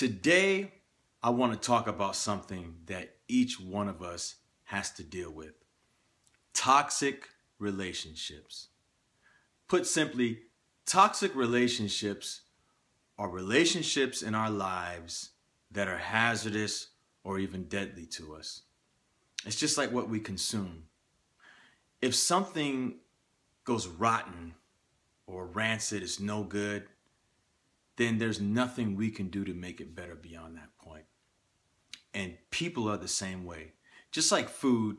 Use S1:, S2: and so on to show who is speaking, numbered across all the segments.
S1: Today, I want to talk about something that each one of us has to deal with. Toxic relationships. Put simply, toxic relationships are relationships in our lives that are hazardous or even deadly to us. It's just like what we consume. If something goes rotten or rancid, it's no good, then there's nothing we can do to make it better beyond that point. And people are the same way. Just like food,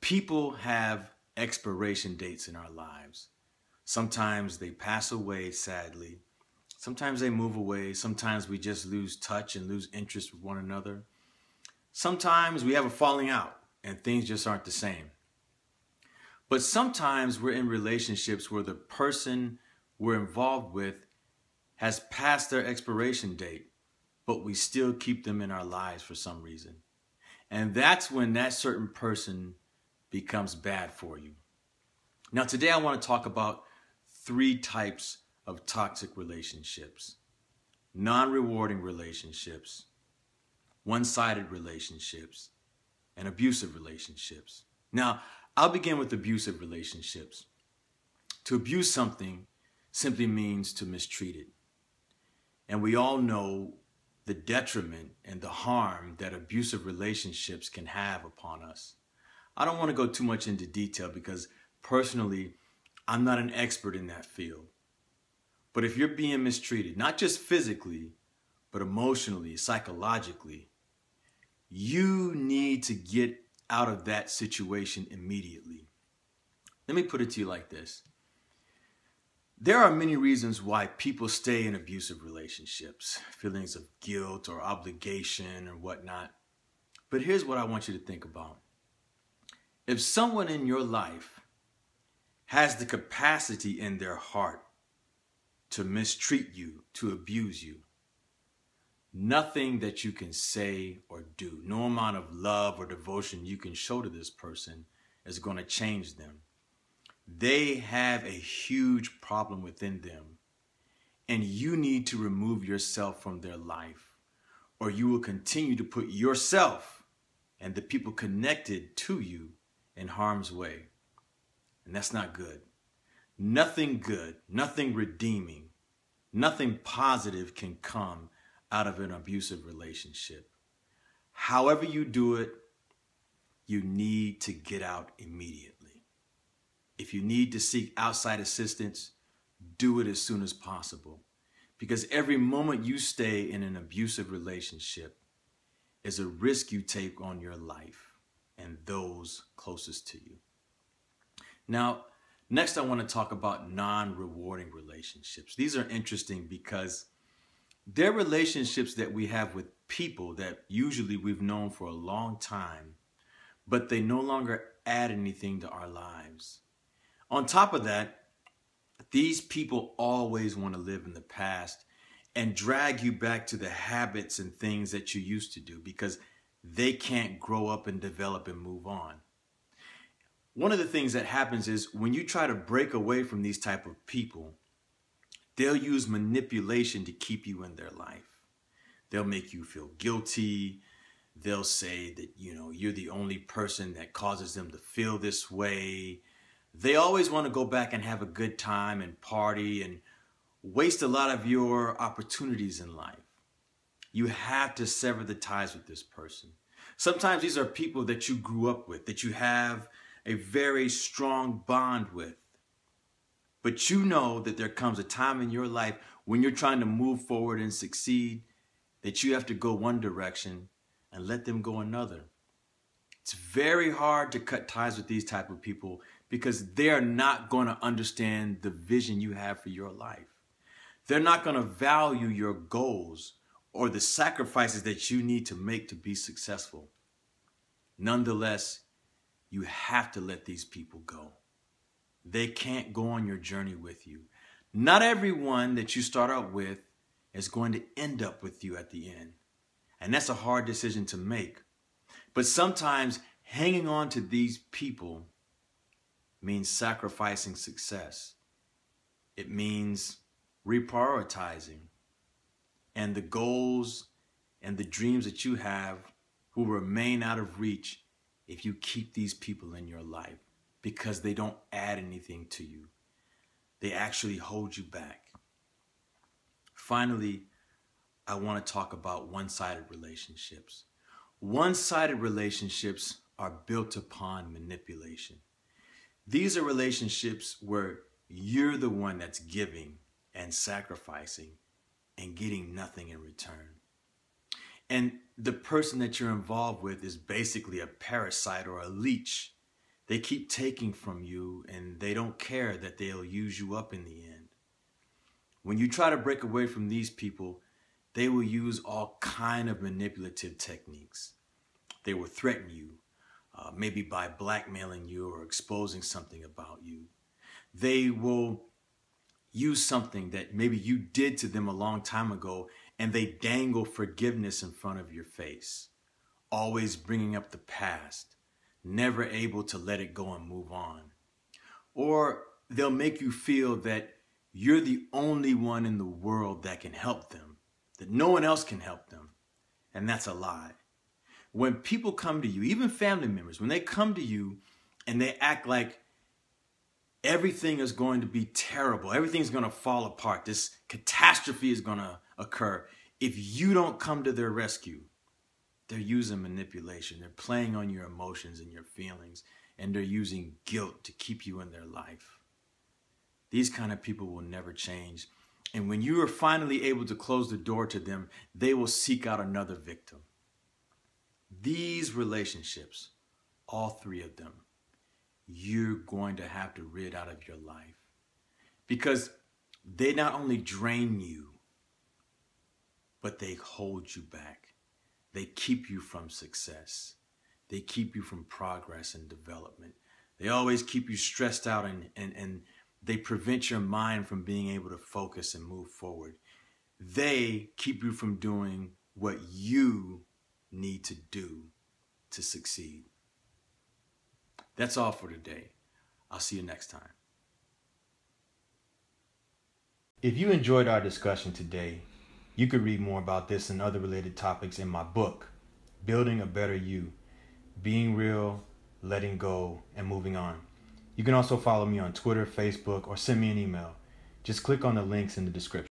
S1: people have expiration dates in our lives. Sometimes they pass away, sadly. Sometimes they move away. Sometimes we just lose touch and lose interest with one another. Sometimes we have a falling out and things just aren't the same. But sometimes we're in relationships where the person we're involved with has passed their expiration date, but we still keep them in our lives for some reason. And that's when that certain person becomes bad for you. Now, today I want to talk about 3 types of toxic relationships: non-rewarding relationships, one-sided relationships, and abusive relationships. Now, I'll begin with abusive relationships. To abuse something simply means to mistreat it. And we all know the detriment and the harm that abusive relationships can have upon us. I don't want to go too much into detail because personally, I'm not an expert in that field. But if you're being mistreated, not just physically, but emotionally, psychologically, you need to get out of that situation immediately. Let me put it to you like this. There are many reasons why people stay in abusive relationships, feelings of guilt or obligation or whatnot. But here's what I want you to think about. If someone in your life has the capacity in their heart to mistreat you, to abuse you, nothing that you can say or do, no amount of love or devotion you can show to this person is going to change them. They have a huge problem within them, and you need to remove yourself from their life, or you will continue to put yourself and the people connected to you in harm's way. And that's not good. Nothing good, nothing redeeming, nothing positive can come out of an abusive relationship. However you do it, you need to get out immediately. If you need to seek outside assistance, do it as soon as possible. Because every moment you stay in an abusive relationship is a risk you take on your life and those closest to you. Now, next I want to talk about non-rewarding relationships. These are interesting because they're relationships that we have with people that usually we've known for a long time, but they no longer add anything to our lives. On top of that, these people always want to live in the past and drag you back to the habits and things that you used to do because they can't grow up and develop and move on. One of the things that happens is when you try to break away from these type of people, they'll use manipulation to keep you in their life. They'll make you feel guilty. They'll say that, you're the only person that causes them to feel this way. They always want to go back and have a good time and party and waste a lot of your opportunities in life. You have to sever the ties with this person. Sometimes these are people that you grew up with, that you have a very strong bond with. But you know that there comes a time in your life when you're trying to move forward and succeed that you have to go one direction and let them go another. It's very hard to cut ties with these type of people because they're not going to understand the vision you have for your life. They're not going to value your goals or the sacrifices that you need to make to be successful. Nonetheless, you have to let these people go. They can't go on your journey with you. Not everyone that you start out with is going to end up with you at the end. And that's a hard decision to make. But sometimes hanging on to these people means sacrificing success. It means reprioritizing. And the goals and the dreams that you have will remain out of reach if you keep these people in your life, because they don't add anything to you. They actually hold you back. Finally, I want to talk about one-sided relationships. One-sided relationships are built upon manipulation. These are relationships where you're the one that's giving and sacrificing and getting nothing in return. And the person that you're involved with is basically a parasite or a leech. They keep taking from you, and they don't care that they'll use you up in the end. When you try to break away from these people, they will use all kind of manipulative techniques. They will threaten you, maybe by blackmailing you or exposing something about you. They will use something that maybe you did to them a long time ago, and they dangle forgiveness in front of your face, always bringing up the past, never able to let it go and move on. Or they'll make you feel that you're the only one in the world that can help them, that no one else can help them. And that's a lie. When people come to you, even family members, when they come to you and they act like everything is going to be terrible, everything's going to fall apart, this catastrophe is going to occur, if you don't come to their rescue, they're using manipulation. They're playing on your emotions and your feelings, and they're using guilt to keep you in their life. These kind of people will never change. And when you are finally able to close the door to them, they will seek out another victim. These relationships, all three of them, you're going to have to rid out of your life, because they not only drain you, but they hold you back. They keep you from success. They keep you from progress and development. They always keep you stressed out, and they prevent your mind from being able to focus and move forward. They keep you from doing what you need to do to succeed. That's all for today. I'll see you next time. If you enjoyed our discussion today, you could read more about this and other related topics in my book, Building a Better You, Being Real, Letting Go, and Moving On. You can also follow me on Twitter, Facebook, or send me an email. Just click on the links in the description.